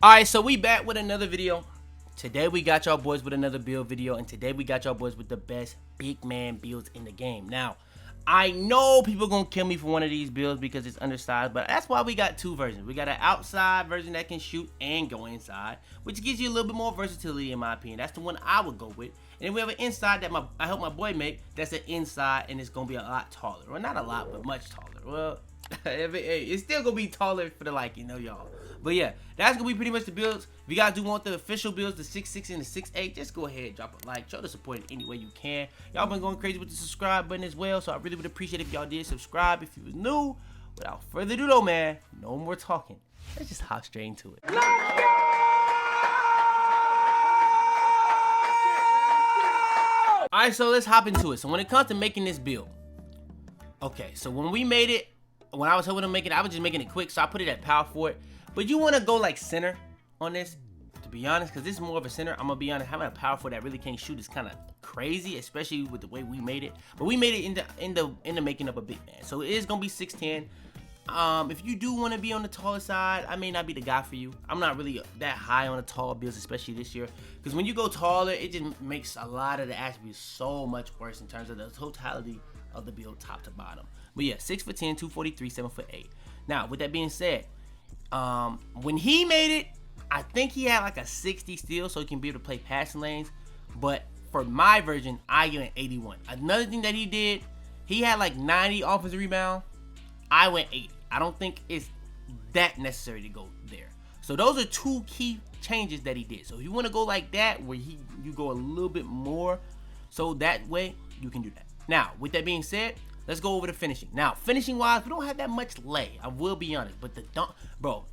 Alright, so we back with another video. Today we got y'all boys with another build video, and today we got y'all boys with the best big man builds in the game. Now, I know people gonna kill me for one of these builds because it's undersized, but that's why we got two versions. We got an outside version that can shoot and go inside, which gives you a little bit more versatility in my opinion. That's the one I would go with. And then we have an inside that I helped my boy make. That's an inside, and it's gonna be a lot taller. Well, not a lot, but much taller. Well, it's still gonna be taller for the y'all. But yeah, that's gonna be pretty much the builds. If you guys do want the official builds, the 6'6" and the 6'8", just go ahead, drop a like, show the support in any way you can. Y'all been going crazy with the subscribe button as well, so I really would appreciate if y'all did subscribe if you was new. Without further ado though, man, no more talking. Let's just hop straight into it. Alright, so let's hop into it. So when it comes to making this build, okay, so when we made it, when I was helping him make it, I was just making it quick, so I put it at power forward. But you want to go like center on this, to be honest, because this is more of a center. I'm gonna be honest, having a power forward that really can't shoot is kind of crazy, especially with the way we made it. But we made it in the making of a big man, so it is gonna be 6'10". If you do want to be on the taller side, I may not be the guy for you. I'm not really that high on the tall builds, especially this year, because when you go taller, it just makes a lot of the attributes so much worse in terms of the totality of the build, top to bottom. But yeah, 6'10", 243, 7'8". Now, with that being said, when he made it, I think he had like a 60 steal, so he can be able to play passing lanes. But for my version, I give an 81. Another thing that he did, he had like 90 offensive rebound. I went 80. I don't think it's that necessary to go there. So those are two key changes that he did. So if you want to go like that, where you go a little bit more, so that way you can do that. Now, with that being said, let's go over the finishing. Now, finishing wise, we don't have that much lay. I will be honest, but the dunk, bro,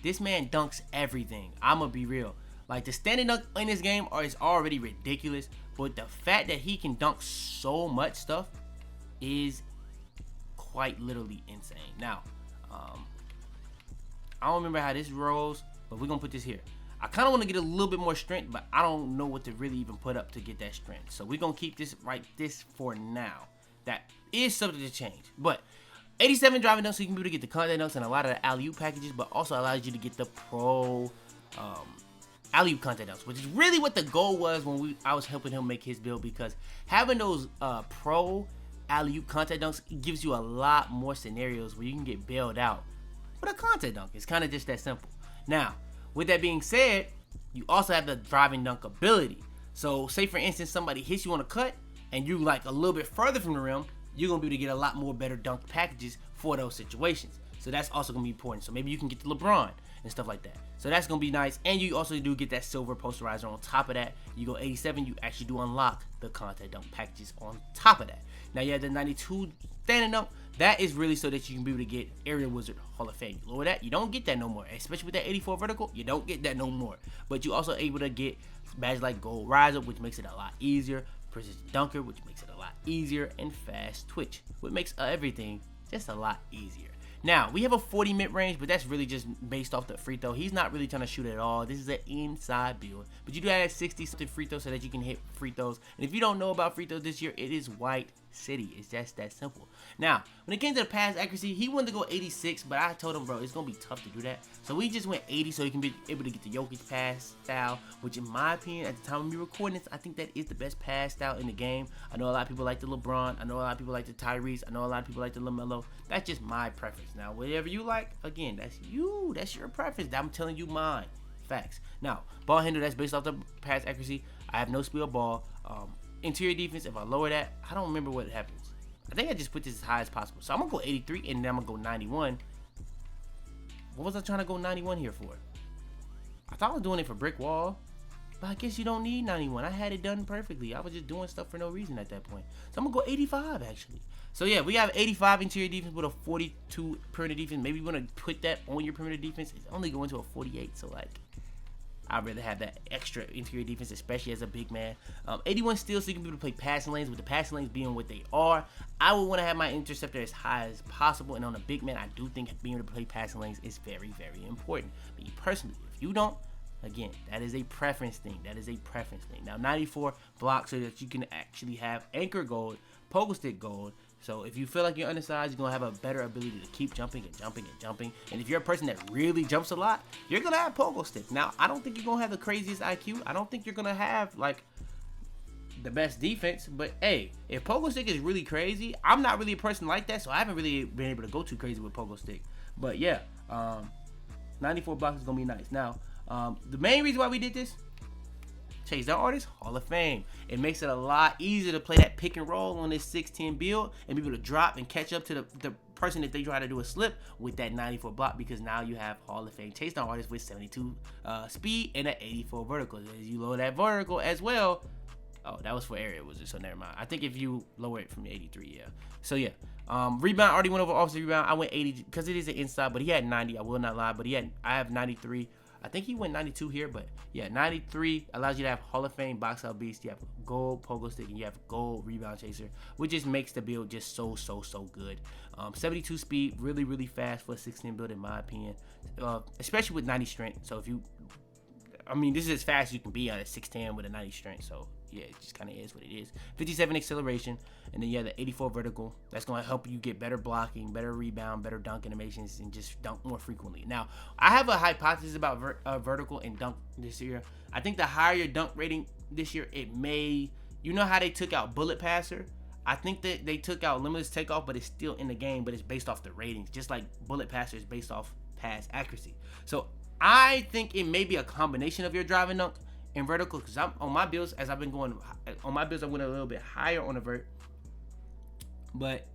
this man dunks everything. I'm gonna be real. Like, the standing dunk in this game is already ridiculous, but the fact that he can dunk so much stuff is quite literally insane. Now, I don't remember how this rolls, but we're gonna put this here. I kind of want to get a little bit more strength, but I don't know what to really even put up to get that strength. So we're gonna keep this this for now. That is subject to change, but 87 driving dunks, so you can be able to get the contact dunks and a lot of the alley-oop packages, but also allows you to get the pro alley-oop contact dunks, which is really what the goal was when I was helping him make his build, because having those pro alley-oop contact dunks gives you a lot more scenarios where you can get bailed out with a contact dunk. It's kind of just that simple. Now, with that being said, you also have the driving dunk ability. So say for instance somebody hits you on a cut and you like a little bit further from the rim, you're gonna be able to get a lot more better dunk packages for those situations. So that's also gonna be important. So maybe you can get the LeBron and stuff like that. So that's gonna be nice. And you also do get that silver posterizer on top of that. You go 87, you actually do unlock the contact dunk packages on top of that. Now you have the 92 standing dunk. That is really so that you can be able to get Area Wizard Hall of Fame. You lower that, you don't get that no more. Especially with that 84 vertical, you don't get that no more. But you also able to get badges like Gold Riser, which makes it a lot easier. Precision Dunker, which makes it a lot easier, and Fast Twitch, which makes everything just a lot easier. Now, we have a 40 mid-range, but that's really just based off the free throw. He's not really trying to shoot at all. This is an inside build. But you do have 60-something free throws so that you can hit free throws. And if you don't know about free throws this year, it is White City. It's just that simple. Now, when it came to the pass accuracy, he wanted to go 86, but I told him, bro, it's going to be tough to do that. So we just went 80 so he can be able to get the Jokic pass style, which in my opinion, at the time of me recording this, I think that is the best pass style in the game. I know a lot of people like the LeBron. I know a lot of people like the Tyrese. I know a lot of people like the LaMelo. That's just my preference. Now, whatever you like, again, that's you. That's your preference. I'm telling you mine. Facts. Now, ball handle, that's based off the pass accuracy. I have no speed ball. Interior defense, if I lower that, I don't remember what happens. I think I just put this as high as possible. So I'm going to go 83 and then I'm going to go 91. What was I trying to go 91 here for? I thought I was doing it for brick wall. But I guess you don't need 91. I had it done perfectly. I was just doing stuff for no reason at that point. So I'm going to go 85 actually. So yeah, we have 85 interior defense with a 42 perimeter defense. Maybe you want to put that on your perimeter defense. It's only going to a 48. So like, I'd rather have that extra interior defense, especially as a big man. 81 steals, so you can be able to play passing lanes. With the passing lanes being what they are, I would want to have my interceptor as high as possible. And on a big man, I do think being able to play passing lanes is very, very important. Me personally, if you don't, again, that is a preference thing. That is a preference thing. Now, 94 blocks so that you can actually have anchor gold, pogo stick gold, So if you feel like you're undersized, you're gonna have a better ability to keep jumping and jumping and jumping. And if you're a person that really jumps a lot, you're gonna have pogo stick. Now, I don't think you're gonna have the craziest IQ. I don't think you're gonna have like the best defense. But hey, if pogo stick is really crazy, I'm not really a person like that, so I haven't really been able to go too crazy with pogo stick. But yeah, 94 blocks is gonna be nice. Now, the main reason why we did this, chase down artist, Hall of Fame. It makes it a lot easier to play that pick and roll on this 6'10 build and be able to drop and catch up to the person if they try to do a slip with that 94 block, because now you have Hall of Fame chase down artist with 72 speed and an 84 vertical. As you lower that vertical as well. Oh, that was for area, was it? So never mind. I think if you lower it from 83, yeah. So yeah, rebound, already went over offensive rebound. I went 80 because it is an inside, but he had 90. I will not lie, but I have 93. I think he went 92 here, but yeah, 93 allows you to have Hall of Fame box out beast. You have gold pogo stick and you have gold rebound chaser, which just makes the build just so good. 72 speed, really fast for a 16 build in my opinion, especially with 90 strength. So if you, I mean, this is as fast as you can be on a 6'10 with a 90 strength. So yeah, it just kind of is what it is. 57 acceleration, and then yeah, the 84 vertical. That's going to help you get better blocking, better rebound, better dunk animations, and just dunk more frequently. Now, I have a hypothesis about vertical and dunk this year. I think the higher your dunk rating this year, it may, you know how they took out bullet passer? I think that they took out limitless takeoff, but it's still in the game, but it's based off the ratings, just like bullet passer is based off pass accuracy. So I think it may be a combination of your driving dunk and vertical, because I'm on my builds, as I've been going on my builds, I went a little bit higher on the vert, but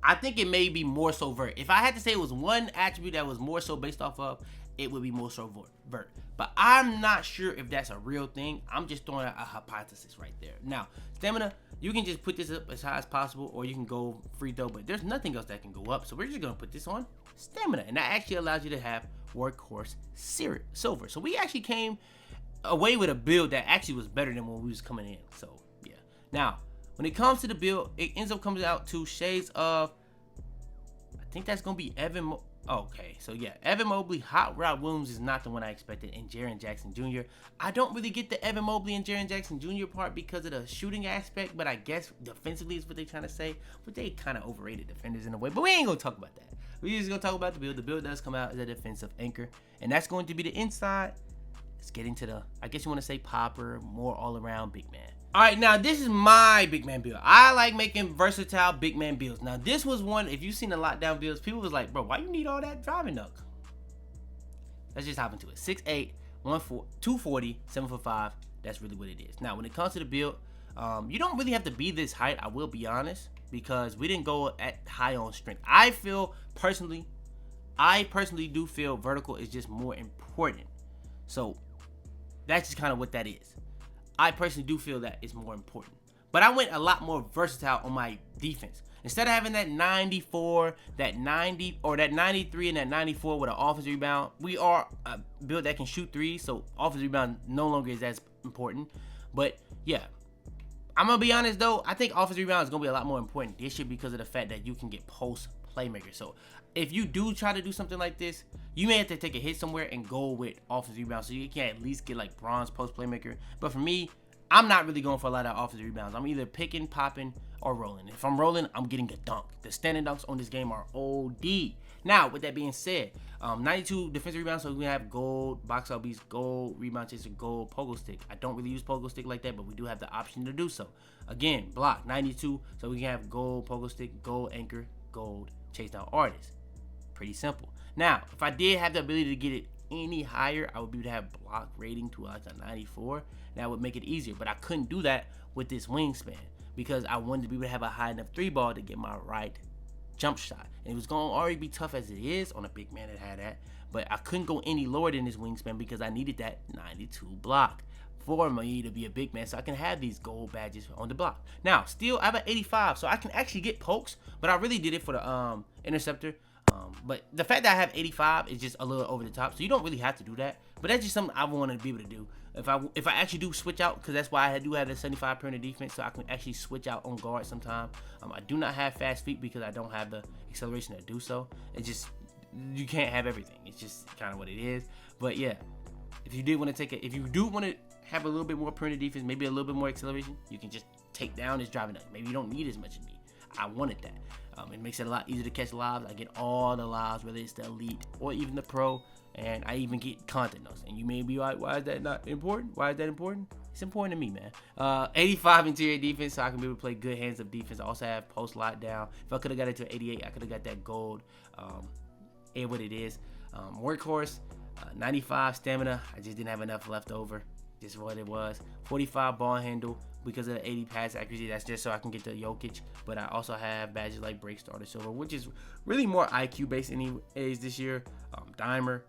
I think it may be more so vert. If I had to say it was one attribute that was more so based off of, it would be more so vert. But I'm not sure if that's a real thing. I'm just throwing out a hypothesis right there. Now, stamina, you can just put this up as high as possible, or you can go free throw, but there's nothing else that can go up. So we're just gonna put this on stamina, and that actually allows you to have workhorse silver. So we actually came away with a build that actually was better than when we was coming in. So yeah. Now, when it comes to the build, it ends up coming out to shades of, I think that's gonna be Evan. Okay, so yeah, Evan Mobley, Hot Rod Williams is not the one I expected, and Jaren Jackson Jr. I don't really get the Evan Mobley and Jaren Jackson Jr. part because of the shooting aspect, but I guess defensively is what they're trying to say. But they kind of overrated defenders in a way. But we ain't gonna talk about that. We just gonna talk about the build. The build does come out as a defensive anchor, and that's going to be the inside. Let's get into the, I guess you want to say popper, more all-around big man. All right, now this is my big man build. I like making versatile big man builds. Now this was one, if you've seen the lockdown builds, people was like, bro, why you need all that driving dunk? Let's just hop into it. 6'8", 240, 7'5". That's really what it is. Now, when it comes to the build, you don't really have to be this height, I will be honest, because we didn't go at high on strength. I personally do feel vertical is just more important. So that's just kind of what that is. I personally do feel that it's more important. But I went a lot more versatile on my defense. Instead of having that 94, that 90, or that 93 and that 94 with an offensive rebound, we are a build that can shoot threes, so offensive rebound no longer is as important. But yeah, I'm going to be honest though, I think offensive rebound is going to be a lot more important this year because of the fact that you can get post playmakers. So if you do try to do something like this, you may have to take a hit somewhere and go with offensive rebound, so you can at least get like bronze post playmaker. But for me, I'm not really going for a lot of offensive rebounds. I'm either picking, popping, or rolling. If I'm rolling, I'm getting a dunk. The standing dunks on this game are OD. Now, with that being said, 92 defensive rebounds, so we have gold, box out beast, gold, rebound chaser, gold, pogo stick. I don't really use pogo stick like that, but we do have the option to do so. Again, block, 92, so we can have gold, pogo stick, gold, anchor, gold, chase down artist. Pretty simple. Now, if I did have the ability to get it any higher, I would be able to have block rating to like a 94. That would make it easier, but I couldn't do that with this wingspan because I wanted to be able to have a high enough three ball to get my right jump shot. And it was going to already be tough as it is on a big man that had that, but I couldn't go any lower than this wingspan because I needed that 92 block for me to be a big man so I can have these gold badges on the block. Now, still, I have an 85, so I can actually get pokes, but I really did it for the interceptor. But the fact that I have 85 is just a little over the top, so you don't really have to do that. But that's just something I wanted to be able to do. If I actually do switch out, because that's why I do have the 75 perimeter defense, so I can actually switch out on guard sometime. I do not have fast feet because I don't have the acceleration to do so. It's just, you can't have everything. It's just kind of what it is. But yeah, if you do want to have a little bit more perimeter defense, maybe a little bit more acceleration, you can just take down this driving dunk. Maybe you don't need as much as me. I wanted that. It makes it a lot easier to catch lives. I get all the lives, whether it's the elite or even the pro, and I even get content notes. And you may be like, why is that not important? Why is that important? It's important to me, man. 85 interior defense, so I can be able to play good hands-up defense. I also have post lockdown. If I could have got it to 88, I could have got that gold. And what it is. Workhorse, 95 stamina. I just didn't have enough left over. Just what it was. 45 ball handle because of the 80 pass accuracy. That's just so I can get the Jokic. But I also have badges like break starter silver, which is really more IQ based anyways this year. Dimer.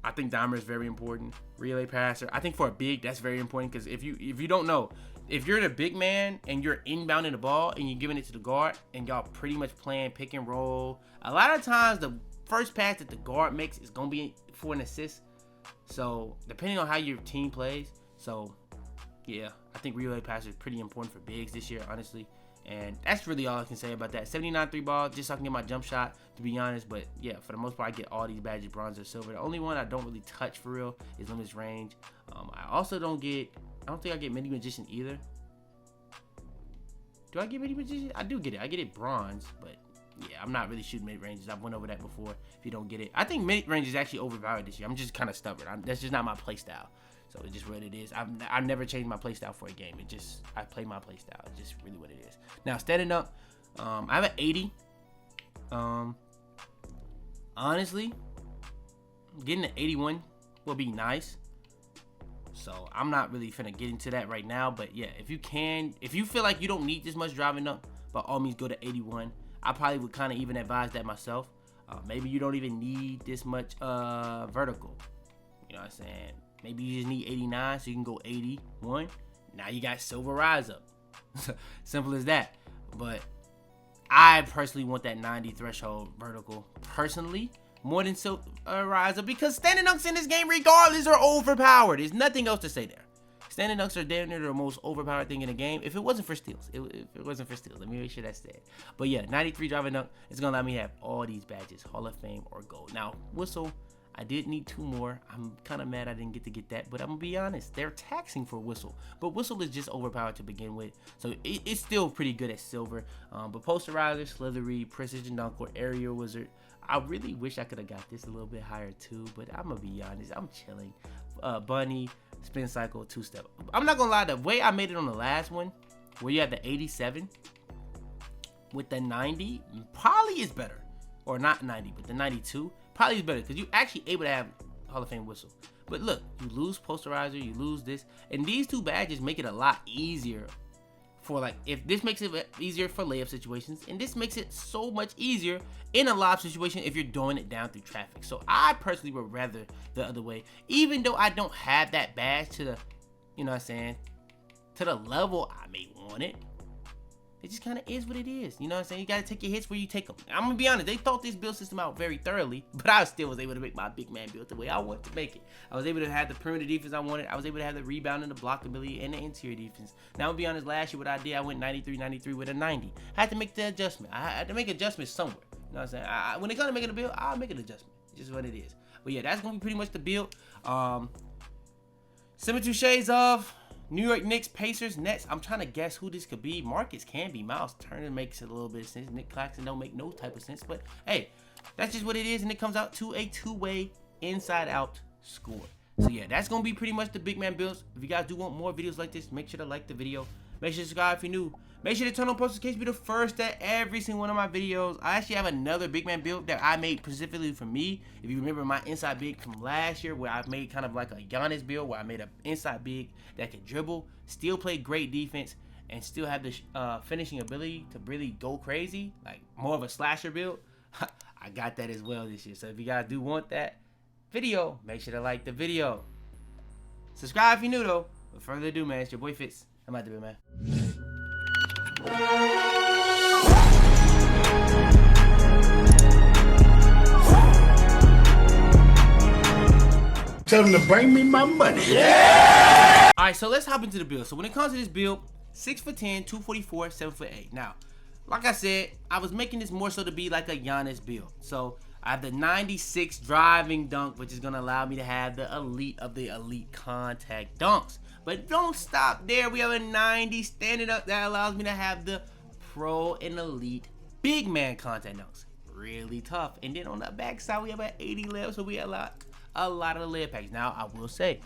I think Dimer is very important. Relay passer. I think for a big, that's very important because if you don't know, if you're the big man and you're inbounding the ball and you're giving it to the guard and y'all pretty much playing pick and roll, a lot of times the first pass that the guard makes is gonna be for an assist. So depending on how your team plays, so yeah, I think relay passer is pretty important for bigs this year, honestly. And that's really all I can say about that. 79 3 ball, just so I can get my jump shot, to be honest. But yeah, for the most part, I get all these badges, bronze or silver. The only one I don't really touch for real is limited range. I also don't think I get mini magician either. Do I get mini magician? I do get it. I get it bronze, but yeah, I'm not really shooting mid ranges. I've went over that before. If you don't get it, I think mid range is actually overpowered this year. I'm just kind of stubborn. That's just not my play style. So it's just what it is. I've never changed my play style for a game. I play my play style. It's just really what it is. Now standing up, I have an 80. Honestly, getting an 81 will be nice. So I'm not really finna get into that right now. But yeah, if you feel like you don't need this much driving up, by all means go to 81. I probably would kind of even advise that myself. Maybe you don't even need this much vertical. You know what I'm saying? Maybe you just need 89, so you can go 81. Now you got silver rise up. Simple as that. But I personally want that 90 threshold vertical. Personally, more than silver rise up. Because standing dunks in this game, regardless, are overpowered. There's nothing else to say there. Standing dunks are damn near the most overpowered thing in the game. If it wasn't for steals. If it wasn't for steals. Let me make sure that's there. But yeah, 93 driving dunk is going to allow me to have all these badges. Hall of Fame or gold. Now, whistle. I did need 2 more. I'm kind of mad I didn't get that, but I'm going to be honest. They're taxing for whistle, but whistle is just overpowered to begin with, so it's still pretty good at silver. But posterizer, slithery, precision dunk, or aerial wizard, I really wish I could have got this a little bit higher too, but I'm going to be honest. I'm chilling. Bunny, spin cycle, 2-step. I'm not going to lie. The way I made it on the last one, where you had the 87 with the 90, probably is better. Or not 90, but the 92. Probably is better because you actually able to have Hall of Fame whistle. But look, you lose posterizer, you lose this, and these 2 badges make it a lot easier for, like, if this makes it easier for layup situations, and this makes it so much easier in a lob situation if you're doing it down through traffic. So I personally would rather the other way, even though I don't have that badge to the, you know what I'm saying, to the level I may want it. It just kind of is what it is. You know what I'm saying? You got to take your hits where you take them. I'm going to be honest. They thought this build system out very thoroughly, but I still was able to make my big man build the way I wanted to make it. I was able to have the perimeter defense I wanted. I was able to have the rebound and the block ability and the interior defense. Now, I'm going to be honest. Last year, what I did, I went 93 with a 90. I had to make the adjustment. I had to make adjustments somewhere. You know what I'm saying? When it comes to making a build, I'll make an adjustment. It's just what it is. But yeah, that's going to be pretty much the build. Similar shades of New York Knicks, Pacers, Nets. I'm trying to guess who this could be. Marcus can be. Miles Turner makes it a little bit of sense. Nick Claxton don't make no type of sense. But hey, that's just what it is. And it comes out to a 2-way inside-out score. So yeah, that's going to be pretty much the big man builds. If you guys do want more videos like this, make sure to like the video. Make sure to subscribe if you're new. Make sure to turn on post notifications to be the first at every single one of my videos. I actually have another big man build that I made specifically for me. If you remember my inside big from last year, where I made kind of like a Giannis build, where I made an inside big that could dribble, still play great defense, and still have the finishing ability to really go crazy, like more of a slasher build. I got that as well this year. So if you guys do want that video, make sure to like the video. Subscribe if you're new though. Without further ado, man, it's your boy Fitz. I'm out there, man. Tell them to bring me my money. Yeah! Alright, so let's hop into the build. So when it comes to this build, 6'10", 244, 7'8". Now, like I said, I was making this more so to be like a Giannis build. So I have the 96 driving dunk, which is going to allow me to have the elite of the elite contact dunks. But don't stop there. We have a 90 standing up that allows me to have the pro and elite big man contact dunks. Really tough. And then on the backside, we have an 80 layup, so we have a lot of layup packages. Now, I will say,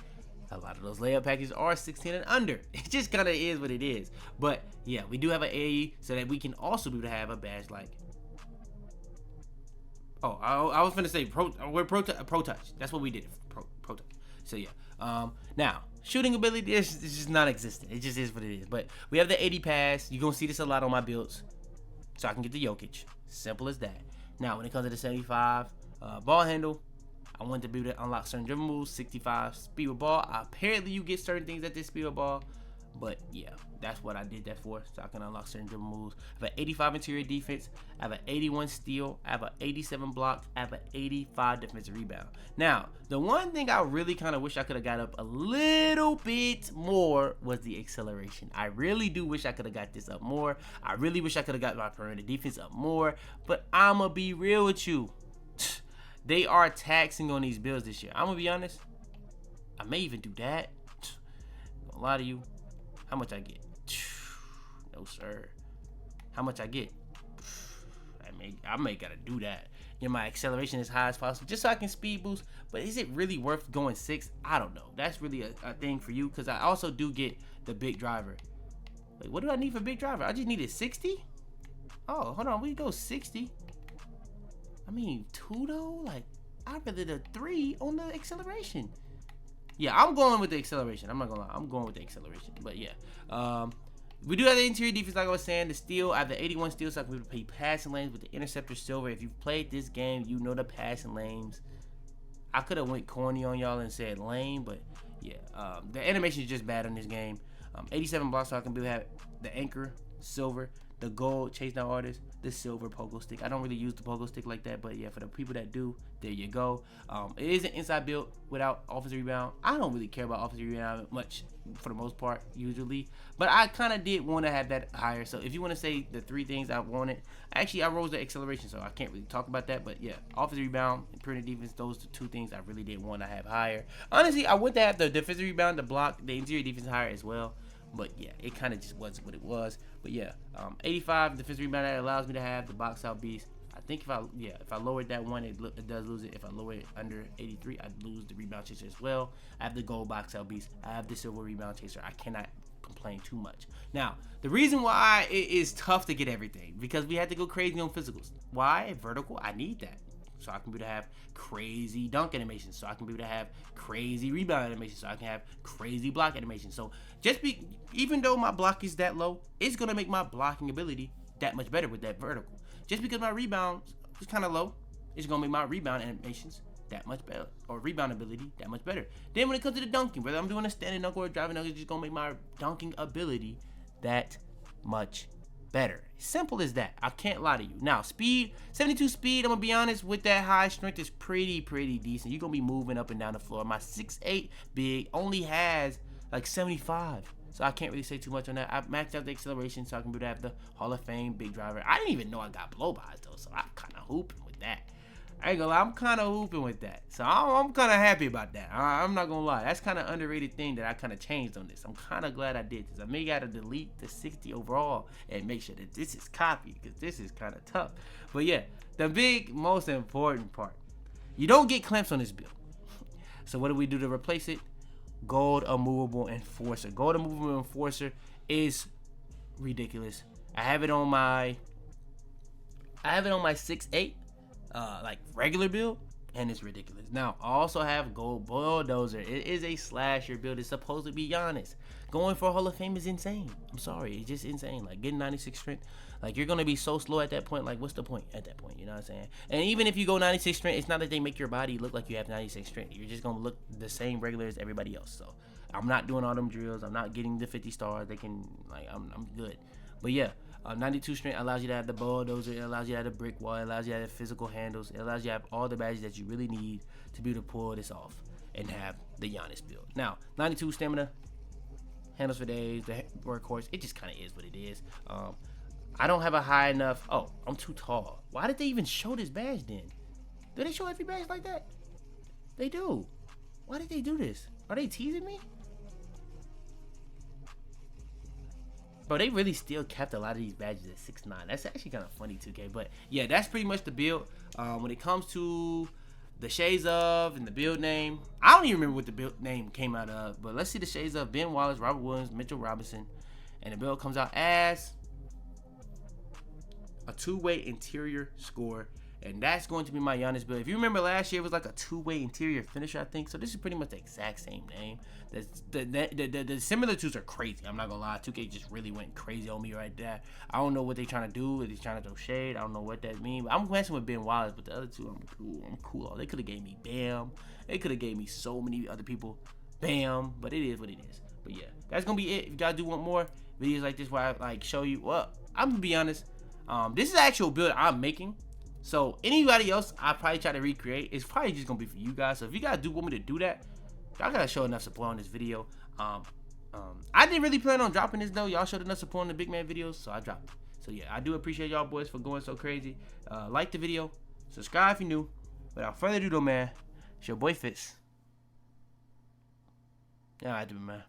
a lot of those layup packages are 16 and under. It just kind of is what it is. But yeah, we do have an AE so that we can also do to have a badge like. Oh, I was gonna say pro touch. That's what we did. Pro touch. So yeah. Now shooting ability is just non-existent. It just is what it is. But we have the 80 pass. You're gonna see this a lot on my builds, so I can get the Jokic. Simple as that. Now when it comes to the 75 ball handle, I want to be able to unlock certain dribble moves, 65 speed with ball. Apparently you get certain things at this speed with ball, but yeah, that's what I did that for, so I can unlock certain dribble moves. I have an 85 interior defense, I have an 81 steal, I have an 87 block, I have an 85 defensive rebound. Now, the one thing I really kind of wish I could have got up a little bit more was the acceleration. I really do wish I could have got this up more. I really wish I could have got my perimeter defense up more, but I'ma be real with you. They are taxing on these builds this year. I'm gonna be honest. I may even do that. A lot of you. How much I get? No sir. How much I get? I may gotta do that. Get my acceleration as high as possible, just so I can speed boost. But is it really worth going 6? I don't know. That's really a thing for you, because I also do get the big driver. Wait, what do I need for big driver? I just needed 60. Oh, hold on. We go 60. I mean, 2 though? Like, I'd rather the 3 on the acceleration. Yeah, I'm going with the acceleration. I'm not gonna lie. I'm going with the acceleration. But yeah. We do have the interior defense, like I was saying. The steal, I have the 81 steal, so I can play passing lanes with the interceptor silver. If you've played this game, you know the passing lanes. I could have went corny on y'all and said lane, but yeah. The animation is just bad on this game. 87 blocks, so I can have the anchor, silver, the gold chase down artist, the silver pogo stick. I don't really use the pogo stick like that, but yeah, for the people that do, there you go. It is an inside build without offensive rebound. I don't really care about offensive rebound much for the most part, usually, but I kind of did want to have that higher. So if you want to say the 3 things I wanted, actually I rose the acceleration, so I can't really talk about that, but yeah, offensive rebound and perimeter defense, those are the 2 things I really did want to have higher. Honestly, I would have the defensive rebound, the block, the interior defense higher as well. But yeah, it kind of just wasn't what it was. But yeah, 85 defensive rebound, that allows me to have the box out beast. I think if I lowered that one, it does lose it. If I lower it under 83, I'd lose the rebound chaser as well. I have the gold box out beast. I have the silver rebound chaser. I cannot complain too much. Now, the reason why it is tough to get everything, because we had to go crazy on physicals. Why? Vertical, I need that. So I can be able to have crazy dunk animations. So I can be able to have crazy rebound animations. So I can have crazy block animations. So even though my block is that low, it's gonna make my blocking ability that much better with that vertical. Just because my rebound is kind of low, it's gonna make my rebound animations that much better, or rebound ability that much better. Then when it comes to the dunking, whether I'm doing a standing dunk or a driving dunk, it's just gonna make my dunking ability that much better. Simple as that. I can't lie to you. Now, speed, 72 speed, I'm gonna be honest, with that high strength is pretty decent. You're gonna be moving up and down the floor. My 6'8" big only has like 75. So I can't really say too much on that. I maxed out the acceleration so I can be able to have the Hall of Fame big driver. I didn't even know I got blow-bys though, so I'm kind of hooping with that. I ain't gonna lie, I'm kind of hooping with that. So I'm kind of happy about that. I'm not gonna lie. That's kind of underrated thing that I kind of changed on this. I'm kind of glad I did this. I may gotta delete the 60 overall and make sure that this is copied, because this is kind of tough. But yeah, the most important part. You don't get clamps on this build. So what do we do to replace it? Gold Immovable Enforcer. Gold Immovable Enforcer is ridiculous. I have it on my 6'8", like regular build, and it's ridiculous. Now, I also have Gold Bulldozer. It is a slasher build. It's supposed to be Giannis. Going for Hall of Fame is insane. I'm sorry, it's just insane. Like getting 96 strength, like you're gonna be so slow at that point. Like what's the point at that point? You know what I'm saying? And even if you go 96 strength, it's not that they make your body look like you have 96 strength. You're just gonna look the same regular as everybody else. So I'm not doing all them drills. I'm not getting the 50 stars. They can like I'm good. But yeah. 92 strength allows you to have the bulldozer. It allows you to have the brick wall. It allows you to have the physical handles. It allows you to have all the badges that you really need to be able to pull this off and have the Giannis build. Now, 92 stamina, handles for days, the workhorse. It just kind of is what it is. I don't have a high enough. Oh, I'm too tall. Why did they even show this badge then? Do they show every badge like that? They do. Why did they do this? Are they teasing me? Bro, they really still kept a lot of these badges at 6'9". That's actually kind of funny, 2K. But yeah, that's pretty much the build. When it comes to the shades of and the build name, I don't even remember what the build name came out of. But let's see the shades of: Ben Wallace, Robert Williams, Mitchell Robinson. And the build comes out as a two-way interior score. And that's going to be my Giannis build. If you remember last year, it was like a two-way interior finisher, I think. So this is pretty much the exact same name. The similitudes are crazy. I'm not going to lie. 2K just really went crazy on me right there. I don't know what they're trying to do. If they're trying to throw shade, I don't know what that means. But I'm messing with Ben Wallace, but the other two, I'm cool. They could have gave me Bam. They could have gave me so many other people Bam. But it is what it is. But yeah, that's going to be it. If you guys do want more videos like this where I like show you, well, I'm going to be honest. This is the actual build I'm making. So anybody else I probably try to recreate, it's probably just gonna be for you guys. So if you guys do want me to do that, y'all gotta show enough support on this video. I didn't really plan on dropping this though. Y'all showed enough support on the big man videos, so I dropped it. So yeah, I do appreciate y'all boys for going so crazy. Like the video, subscribe if you're new. Without further ado though, man, it's your boy Fitz. Yeah, I do, man.